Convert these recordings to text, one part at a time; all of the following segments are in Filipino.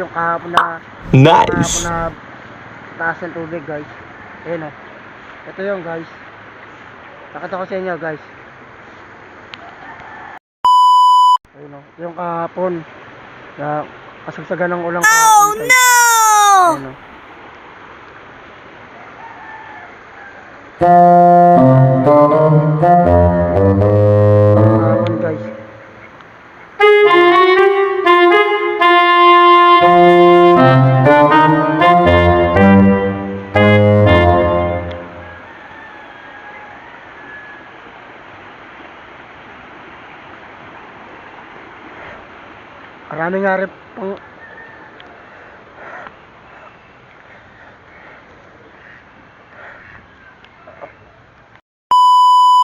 yung kahapon na Nice. taas ng tubig guys. Ayun o. Ito yung guys. Nakita ko sa inyo guys. Ayun o. Yung kahapon na kasagsagan ng ulang kahapon guys. No! Ayun o. Kahapon guys. Marami nga rin pang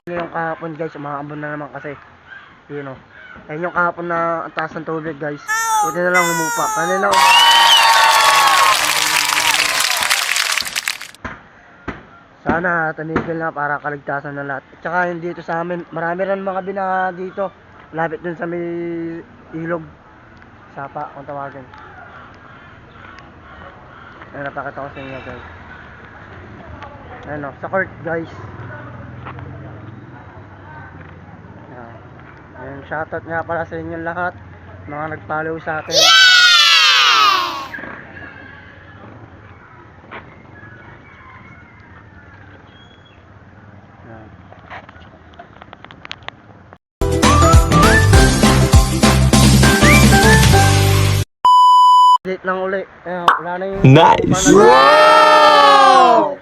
yung kahapon guys, umaambon na naman kasi yun o. Ayun yung kahapon na ang taas ng tubig guys. Buti na lang humupa. Kanina sana tumigil na para kaligtasan ng lahat. At saka yun dito sa amin, marami rin mga binaha dito. Lapit dun sa may ilog. Sapa kung tawagin. Ayun, napakita ko sa inyo guys. Ayun o, sa court guys. Ayun, shoutout nga pala sa inyo lahat. Mga nag-follow sa akin. Ayun. Late lang uli. Ayun, wala na yung Nice. Wow!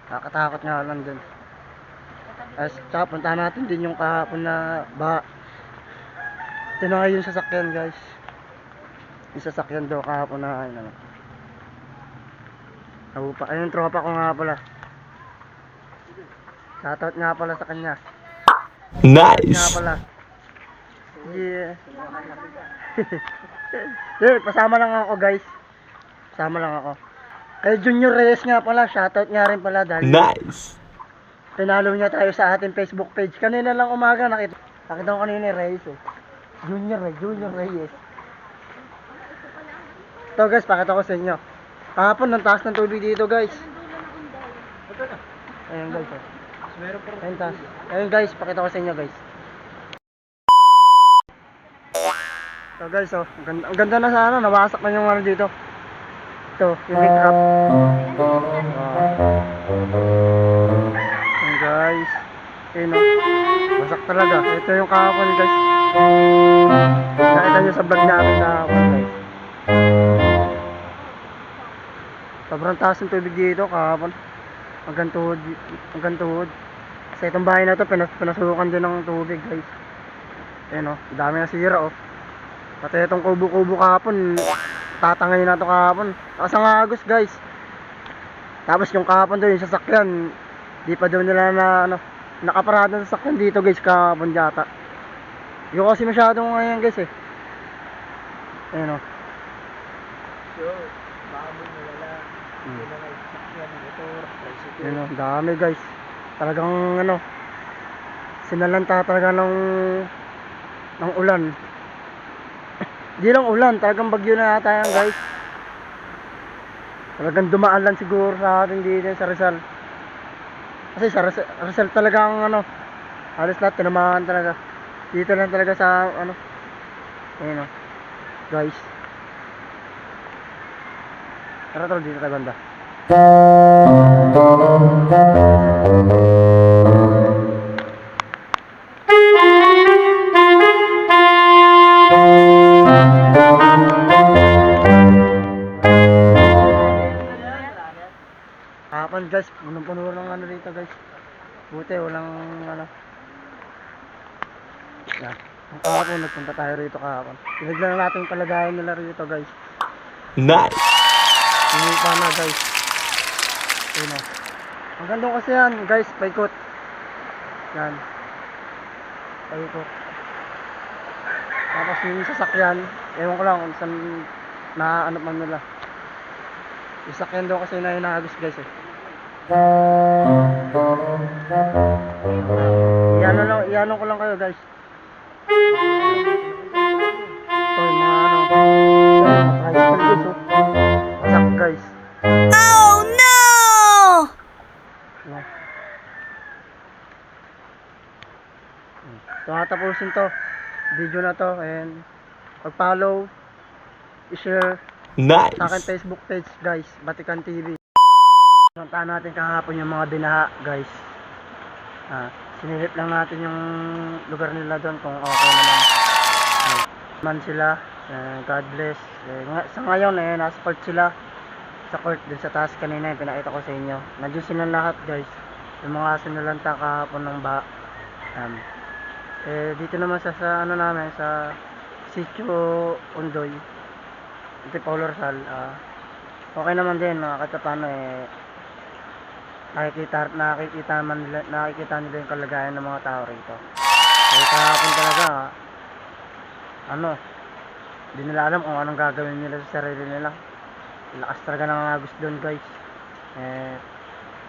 Nakakatakot nga lang dun. Tsaka punta natin din yung kahapon na tinangay yung sasakyan guys. Yung sasakyan daw kahapon na ayun, nabupa. Ayun, tropa ko nga pala. Shoutout nga pala sa kanya. Nga Nice. pala. Yeah. Yeah, pasama lang ako guys. Pasama lang ako. Kay Junior Reyes nga pala, shoutout nga rin pala dahil Nice. tinalo niya tayo sa ating Facebook page. Kanina lang umaga nakita ko kanina Reyes eh. Junior Reyes. Ito guys, pakita ko sa inyo. Kahapon ng taas ng tubig dito guys. Ayun guys. Ayun taas. Ayun guys, pakita ko sa inyo guys. Ito guys oh, ang ganda na sana, nawasak na yung ano dito. Ito, yung big crab. Ayun guys. Ayun oh, wasak talaga. Ito yung kahapon guys. Nakita nyo sa vlog namin kahapon guys. Sobrang taas ng tubig dito kahapon. Hanggang tuhod. Kasi itong bahay na to pinasukan din ng tubig guys. Ayun oh, dami na sira oh. Pati itong kubo-kubo kahapon, tatangay na to kahapon. Kasang Agos guys. Tapos yung kahapon doon yung sasakyan, di pa doon nila na nakaparada ng sasakyan dito guys kahapon yata. Yung kasi masyadong ngayon guys eh. Ayun oh. So, baka mo wala. Hindi na sasakyan, motor, tricycle. Ayun oh, dami guys. Talagang sinalanta talaga ng ulan. Di lang ulan, talagang bagyo na yata yan guys. Talagang dumaan lang siguro sa ating dito sa Rizal. Kasi sa Rizal talagang halos lahat tinamaan talaga. Dito lang talaga sa ayun o guys. Tara tol, dito tayo banda. Kahapon guys, punong-puno ng dito guys. Buti walang yeah. Ang kahapon nagpunta tayo rito kahapon. Tinignan natin yung kalagayan nila rito guys. Nice. Humupa na guys. Ayun o. Ang ganda kasi yan guys, paikot. Yan. Paikot. Tapos yung sasakyan, ewan ko lang kung saan na man nila. Yung sasakyan daw kasi na hinagos guys eh. Iano ko lang kayo guys. Ito yung mga tricycle guys. So tapusin to video na to, and pag-follow, i-share sa akin Nice. Facebook page guys, Batikan TV. Puntahan natin kahapon yung mga binaha guys. Sinilip lang natin yung lugar nila doon kung okay naman. Man sila, God bless. Sa ngayon nasa court sila. Sa court din sa taas kanina yung pinakita ko sa inyo. Nandiyan silang lahat guys. Yung mga sinalanta kahapon ng dito naman sa ano namin sa Sitio Undoy, ito Paulo Rizal. Okay naman din, kahit paano nakikita nila yung kalagayan ng mga tao rito. Kahapon talaga hindi nila alam kung anong gagawin nila sa sarili nila. Lakas talaga ng agos doon guys.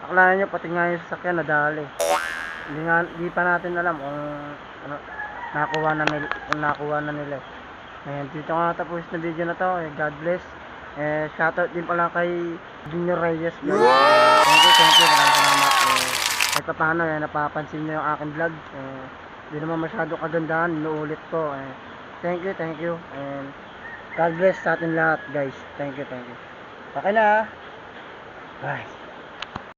Akalain nyo pati nga yung sasakyan nadali. Hindi pa natin alam kung nakuha na nila. Dito nga tapos na video na to. God bless. Shoutout din pala kay Junior Reyes. Thank you, maraming salamat. Kahit pa paano napapansin nyo yung aking vlog. Hindi naman masyado kagandahan, inuulit ko. Thank you, and God bless sa atin lahat guys. Thank you. Okay na. Bye.